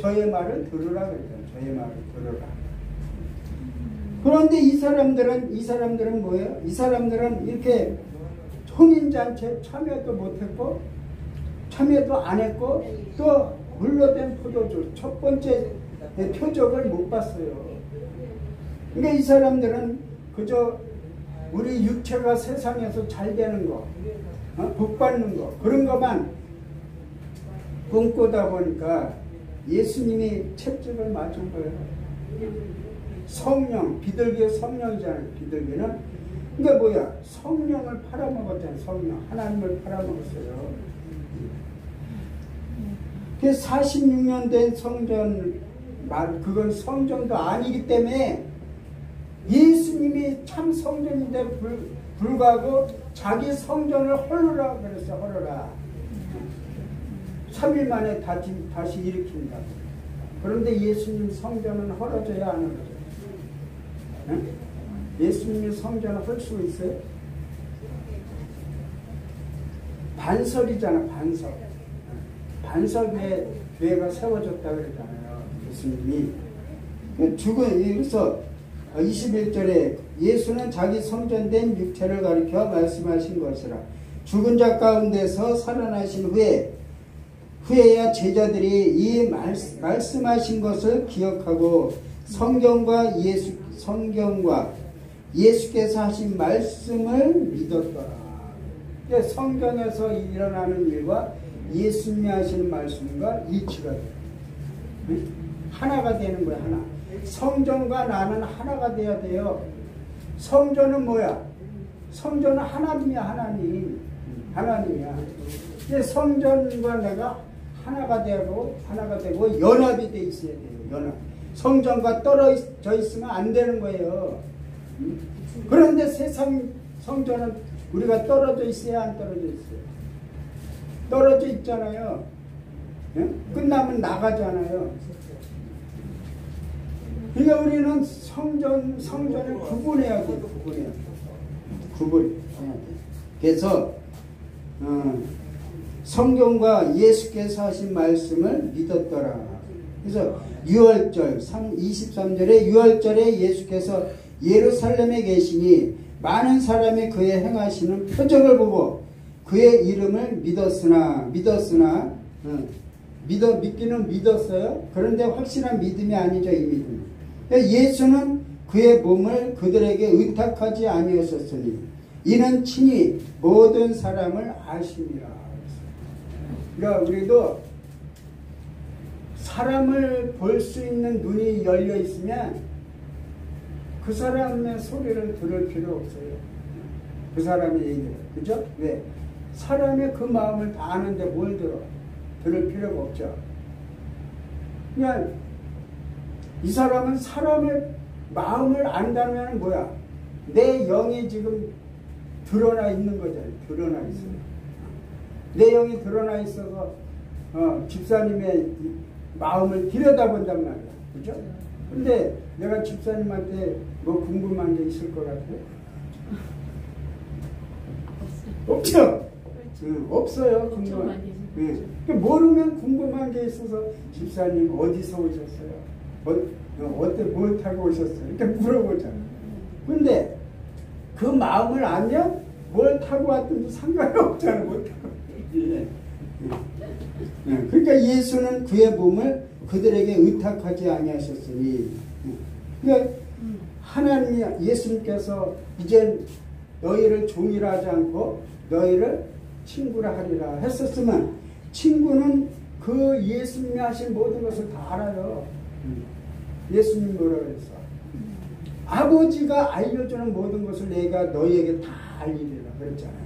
저의 말을 들으라 그랬잖아요. 저의 말을 들으라. 그런데 이 사람들은 뭐예요? 이 사람들은 이렇게 혼인잔치에 참여도 못했고 참여도 안 했고 또 물러된 포도주 첫 번째 표적을 못 봤어요. 그러니까 이 사람들은 그저 우리 육체가 세상에서 잘 되는 거, 복 받는 거 그런 것만 꿈꾸다 보니까 예수님이 채찍을 맞은 거예요. 성령, 비둘기의 성령이잖아요. 비둘기는 그러니까 뭐야? 성령을 팔아먹었잖아요. 성령, 하나님을 팔아먹었어요. 그 46년 된 성전 그건 성전도 아니기 때문에 예수님이 참 성전인데 불구하고 자기 성전을 헐르라 그랬어요. 헐르라. 3일 만에 다시 일으킨다. 그런데 예수님 성전은 헐어져야 안 헐어져요? 네? 예수님이 성전을 헐 수 있어요? 반석이잖아. 반석에 교회가 세워졌다 그랬잖아요. 예수님이. 그래서 21절에 예수는 자기 성전된 육체를 가리켜 말씀하신 것이라. 죽은 자 가운데서 살아나신 후에야 제자들이 이 말씀하신 것을 기억하고 성경과 예수께서 하신 말씀을 믿었더라. 성경에서 일어나는 일과 예수님이 하시는 말씀과 일치가 돼요. 하나가 되는 거야. 하나. 성전과 나는 하나가 돼야 돼요. 성전은 뭐야? 성전은 하나님이야. 하나님이야. 성전과 내가 하나가 되고 연합이 돼 있어야 돼요. 연합. 성전과 떨어져 있으면 안 되는 거예요. 그런데 세상 성전은 우리가 떨어져 있어야 안 떨어져 있어요? 떨어져 있잖아요. 끝나면 나가잖아요. 그러니까 우리는 성전을 구분해야 돼요. 구분해야 돼. 그래서 성경과 예수께서 하신 말씀을 믿었더라. 그래서 6월절 23절에 6월절에 예수께서 예루살렘에 계시니 많은 사람이 그의 행하시는 표적을 보고 그의 이름을 믿기는 믿었어요. 그런데 확실한 믿음이 아니죠. 이 믿음. 예수는 그의 몸을 그들에게 의탁하지 아니하셨으니 이는 친히 모든 사람을 아심이라. 그러니까 우리도 사람을 볼 수 있는 눈이 열려 있으면 그 사람의 소리를 들을 필요 없어요. 그 사람의 얘기를. 그죠? 왜? 사람의 그 마음을 다 아는데 뭘 들을 필요가 없죠. 그냥 이 사람은 사람의 마음을 안다면 뭐야? 내 영이 지금 드러나 있는 거잖아요. 드러나 있어요. 내 영이 드러나 있어서 집사님의 마음을 들여다본단 말이야. 그죠? 근데 내가 집사님한테 뭐 궁금한 게 있을 것 같아요? 없죠? 없어요. 궁금한 게. 모르면 궁금한 게 있어서 집사님 어디서 오셨어요? 뭘 타고 오셨어요? 이렇게 물어보잖아. 근데 그 마음을 알면 뭘 타고 왔든지 상관이 없잖아. 못 타고. 그러니까 예수는 그의 몸을 그들에게 의탁하지 아니하셨으니, 그러니까 하나님 예수님께서 이제 너희를 종이라 하지 않고 너희를 친구라 하리라 했었으면, 친구는 그 예수님이 하신 모든 것을 다 알아요. 예수님 뭐라 그랬어? 아버지가 알려주는 모든 것을 내가 너희에게 다 알리리라 그랬잖아요.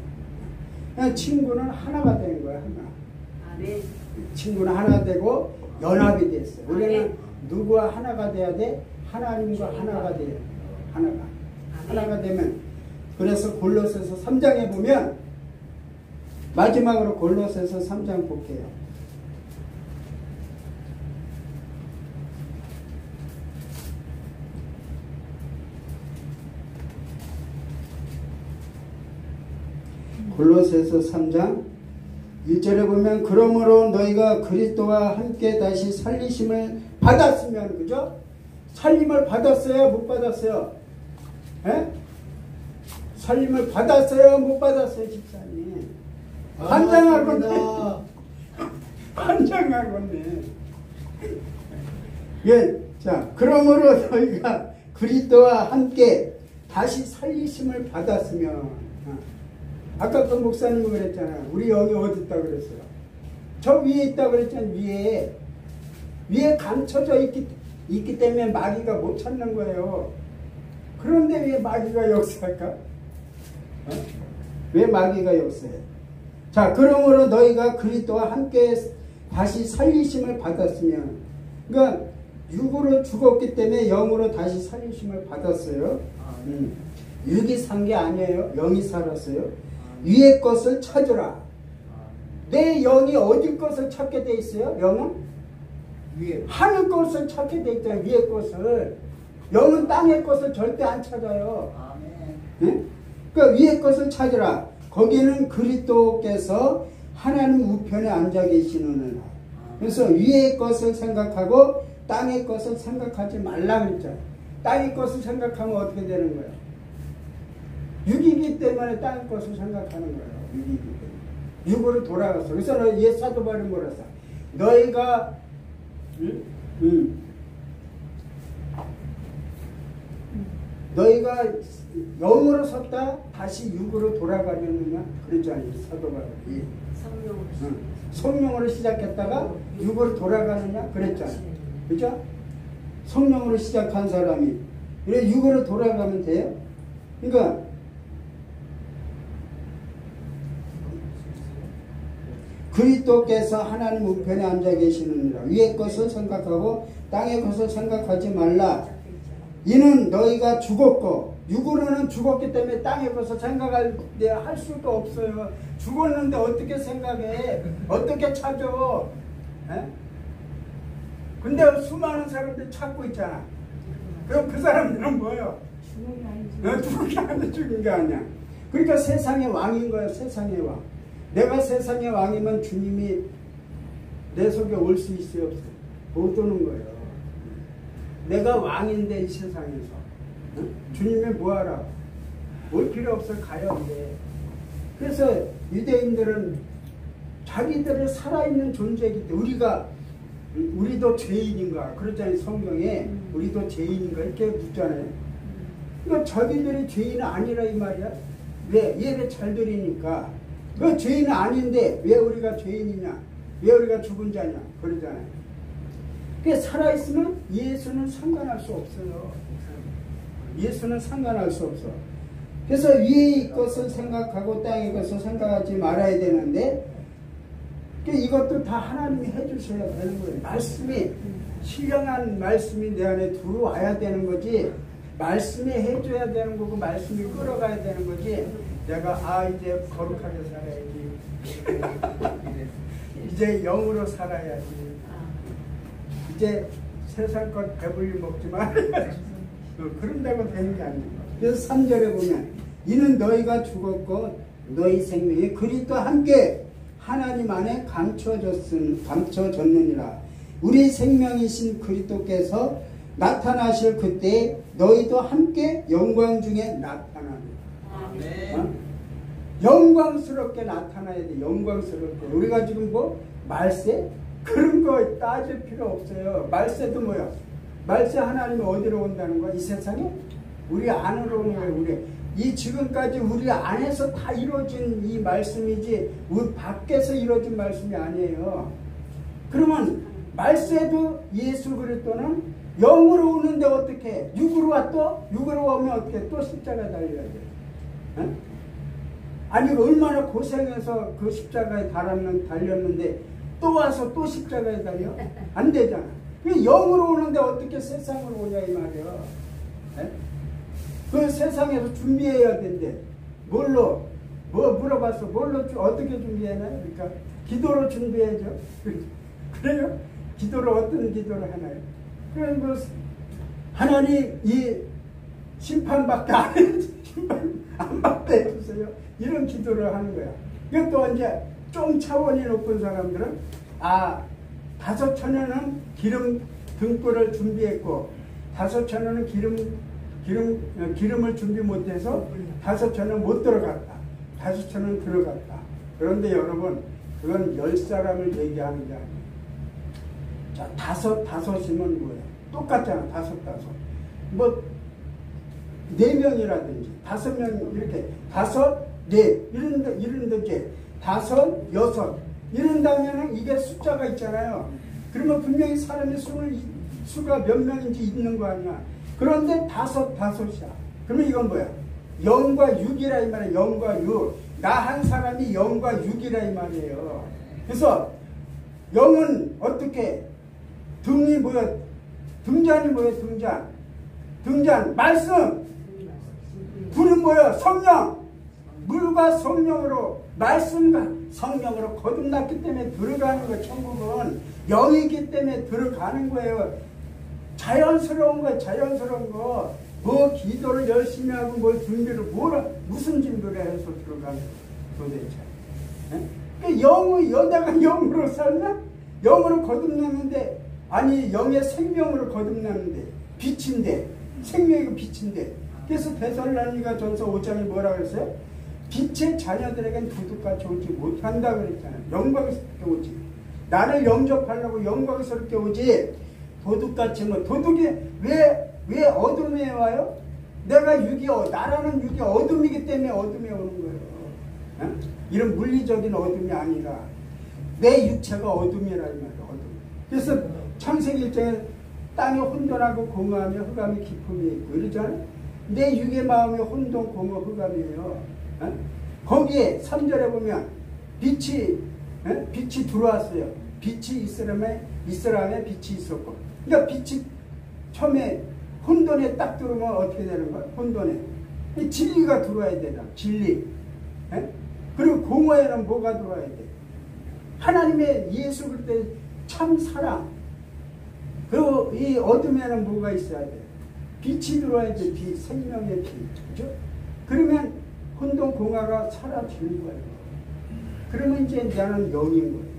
그냥 친구는 하나가 되는 거야. 하나. 아멘. 친구는 하나 되고 연합이 됐어요. 우리는 누구와 하나가 돼야 돼? 하나님과 하나가 돼요. 하나가 되면, 그래서 골로새서 3장에 보면, 마지막으로 골로새서 3장 볼게요. 골로새서 3장 1절에 보면, 그러므로 너희가 그리스도와 함께 다시 살리심을 받았으면, 그죠? 살림을 받았어요? 못 받았어요? 에? 살림을 받았어요? 못 받았어요? 집사님 환장하겠네. 환장하겠네. 예, 자, 그러므로 너희가 그리스도와 함께 다시 살리심을 받았으면, 아까 그 목사님이 그랬잖아요. 우리 여기 어디 있다 그랬어요? 저 위에 있다 그랬잖아요. 위에 감춰져 있기 때문에 마귀가 못 찾는 거예요. 그런데 왜 마귀가 역사할까? 왜 마귀가 역사해? 자, 그러므로 너희가 그리스도와 함께 다시 살리심을 받았으면, 그러니까 육으로 죽었기 때문에 영으로 다시 살리심을 받았어요. 육이 산 게 아니에요. 영이 살았어요. 위의 것을 찾으라. 내 영이 어디 것을 찾게 돼 있어요? 영은? 위에. 하늘 것을 찾게 돼 있잖아요. 위의 것을. 영은 땅의 것을 절대 안 찾아요. 네? 그러니까 위의 것을 찾으라. 거기는 그리스도께서 하나님 우편에 앉아 계시느니라. 그래서 위의 것을 생각하고 땅의 것을 생각하지 말라 그랬잖아요. 땅의 것을 생각하면 어떻게 되는 거예요? 육이기 때문에 땅의 것을 생각하는 거예요. 육이기 때문에. 육으로 돌아갔어. 그래서 옛 사도 바울이 뭐라 했어? 너희가 너희가 영으로 섰다 다시 육으로 돌아가려느냐? 그랬잖아요. 사도 바울이. 성령으로 시작했다가 육으로 돌아가느냐? 그랬잖아요. 그죠? 성령으로 시작한 사람이 그래 육으로 돌아가면 돼요? 그러니까 그리스도께서 하나님 우편에 앉아 계시느니라. 위의 것을 생각하고 땅의 것을 생각하지 말라. 이는 너희가 죽었고, 육으로는 죽었기 때문에 땅의 것을 생각할 수가 없어요. 죽었는데 어떻게 생각해? 어떻게 찾아? 에? 근데 수많은 사람들이 찾고 있잖아. 그럼 그 사람들은 뭐예요? 죽은 게 아니지. 죽은 게 아니야. 그러니까 세상의 왕인 거예요. 세상의 왕. 내가 세상의 왕이면 주님이 내 속에 올 수 있어요, 없어요? 못 오는 거예요. 내가 왕인데 이 세상에서 주님이 뭐하라? 올 필요 없어, 가야 돼. 그래서 유대인들은 자기들을 살아있는 존재이기 때문에 우리도 죄인인가 그렇잖아요. 성경에 우리도 죄인인가 이렇게 묻잖아요. 그러니까 자기들이 죄인은 아니라 이 말이야. 왜? 예배 잘 드리니까. 그 죄인은 아닌데 왜 우리가 죄인이냐? 왜 우리가 죽은 자냐? 그러잖아요. 그러니까 살아있으면 예수는 상관할 수 없어요. 예수는 상관할 수 없어. 그래서 위의 것을 생각하고 땅의 것을 생각하지 말아야 되는데 이것도 다 하나님이 해주셔야 되는 거예요. 말씀이 신령한 말씀이 내 안에 들어와야 되는 거지. 말씀이 해줘야 되는 거고 말씀이 끌어가야 되는 거지. 내가 이제 거룩하게 살아야지. 이제 영으로 살아야지. 이제 세상 것 배불리 먹지 말아야지. 그런다고 되는 게 아니에요. 그래서 3절에 보면 이는 너희가 죽었고 너희 생명이 그리스도와 함께 하나님 안에 감춰졌느니라. 우리 생명이신 그리스도께서 나타나실 그때 너희도 함께 영광 중에 나타나리라. 영광스럽게 나타나야 돼. 영광스럽게. 우리가 지금 뭐 말세? 그런 거 따질 필요 없어요. 말세도 뭐야? 말세 하나님이 어디로 온다는 거야? 이 세상에? 우리 안으로 오는 거예요. 이 지금까지 우리 안에서 다 이루어진 이 말씀이지 우리 밖에서 이루어진 말씀이 아니에요. 그러면 말세도 예수 그리스도는 영으로 오는데 어떻게? 육으로 와 또? 육으로 오면 어떻게? 또 십자가 달려야 돼. 어? 아니 얼마나 고생해서 그 십자가에 달렸는데 또 와서 또 십자가에 달려? 안 되잖아. 영으로 오는데 어떻게 세상으로 오냐 이 말이야. 네? 그 세상에서 준비해야 된대. 뭘로? 뭐 물어봤어? 뭘로 어떻게 준비하나요? 그러니까 기도로 준비해야죠. 그래요? 기도를 어떤 기도를 하나요? 그래서 뭐 하나님 이 심판밖에 안 해. 심판 안 받게 해주세요. 이런 기도를 하는 거야. 이것도 이제 좀 차원이 높은 사람들은 5,000원은 기름 등불을 준비했고 5,000원은 기름을 준비 못해서 5,000원 못 들어갔다. 5,000원 들어갔다. 그런데 여러분 그건 10사람을 얘기하는 게 아니에요. 자, 5이면 뭐예요? 똑같잖아. 5. 뭐 4명이라든지 5명 이렇게 5, 4 이런데 5, 6 이런다면 이게 숫자가 있잖아요. 그러면 분명히 사람의 수가 몇 명인지 있는 거 아니야. 그런데 5이야. 그러면 이건 뭐야? 0과 6이라 이 말이야. 0과 6. 나 한 사람이 0과 6이라 이 말이에요. 그래서 0은 어떻게? 등이 뭐야? 등잔이 뭐야? 등잔. 말씀. 불은 뭐야? 성령. 물과 성령으로 말씀과 성령으로 거듭났기 때문에 들어가는 거예요. 천국은 영이기 때문에 들어가는 거예요. 자연스러운 거. 뭐 기도를 열심히 하고 뭘 준비를 무슨 준비를 해서 들어가는 도대체. 내가 영으로 살면 영으로 거듭났는데 아니 영의 생명으로 거듭났는데 빛인데 생명이 빛인데. 그래서 데살로니가 전서 5장에 뭐라 그랬어요? 빛의 자녀들에겐 도둑같이 오지 못한다 그랬잖아요. 영광스럽게 오지. 나를 영접하려고 영광스럽게 오지. 도둑같이 도둑이 왜 어둠에 와요? 나라는 육이 어둠이기 때문에 어둠에 오는 거예요. 어? 이런 물리적인 어둠이 아니라 내 육체가 어둠이라 이 말이에요. 어둠. 그래서 창세기 1장에 땅이 혼돈하고 공허하며 흑암이 깊음이 있고 이러잖아요. 내 육의 마음이 혼돈 공허 흑암이에요. 어? 거기에 3절에 보면 빛이 들어왔어요. 빛이 이스라엘에 빛이 있었고. 그러니까 빛이 처음에 혼돈에 딱 들어오면 어떻게 되는 거야? 혼돈에. 진리가 들어와야 되잖아. 진리. 에? 그리고 공허에는 뭐가 들어와야 돼? 하나님의 예수 그리스도의 참 사랑. 그리고 이 어둠에는 뭐가 있어야 돼? 빛이 들어와야 돼. 빛, 생명의 빛. 그죠? 그러면 혼돈 공허가 사라지는 거예요. 그러면 이제 나는 영인 거예요.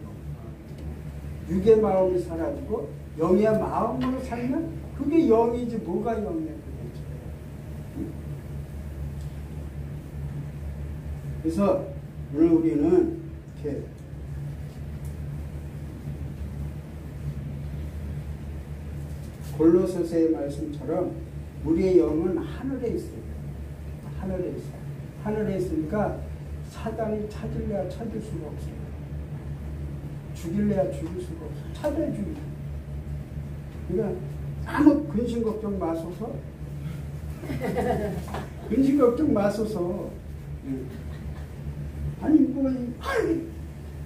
육의 마음이 사라지고 영의 마음으로 살면 그게 영이지 뭐가 영이야 도대체. 그래서 오늘 우리는 이렇게 골로새서의 말씀처럼 우리의 영은 하늘에 있어요. 하늘에 있어요. 하늘에 있으니까 사단이 찾을래야 찾을 수가 없어요. 죽일래야 죽일 수가 없어요. 찾아야 죽이죠. 그러니까 아무 근심 걱정 마소서. 근심 걱정 마소서. 아니 뭐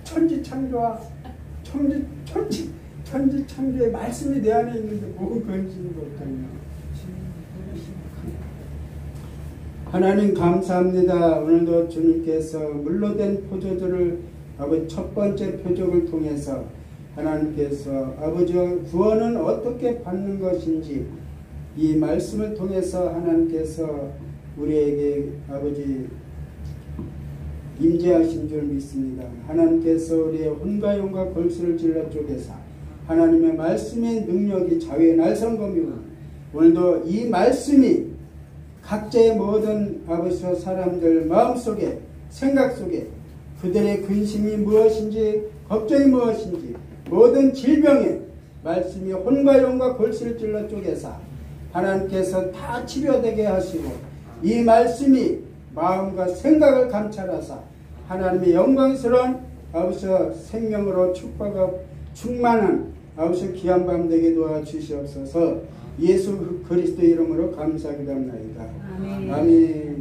천지창조와 천지창조의 말씀이 내 안에 있는데 뭔 근심 걱정이야. 하나님 감사합니다. 오늘도 주님께서 물로된 포도주를 아버지 첫 번째 표적을 통해서 하나님께서 아버지와 구원은 어떻게 받는 것인지 이 말씀을 통해서 하나님께서 우리에게 아버지 임재하신 줄 믿습니다. 하나님께서 우리의 혼과 영과 골수를 질러 쪼개사 하나님의 말씀의 능력이 자유의 날성검이고 오늘도 이 말씀이 각자의 모든 아버지와 사람들 마음속에 생각 속에 그들의 근심이 무엇인지 걱정이 무엇인지 모든 질병에 말씀이 혼과 영과 골수를 찔러 쪼개사 하나님께서 다 치료되게 하시고 이 말씀이 마음과 생각을 감찰하사 하나님의 영광스러운 아버지와 생명으로 축복하고 충만한 아버지 귀한 밤 되게 도와주시옵소서. 예수 그리스도 이름으로 감사기도합나이다. 아멘.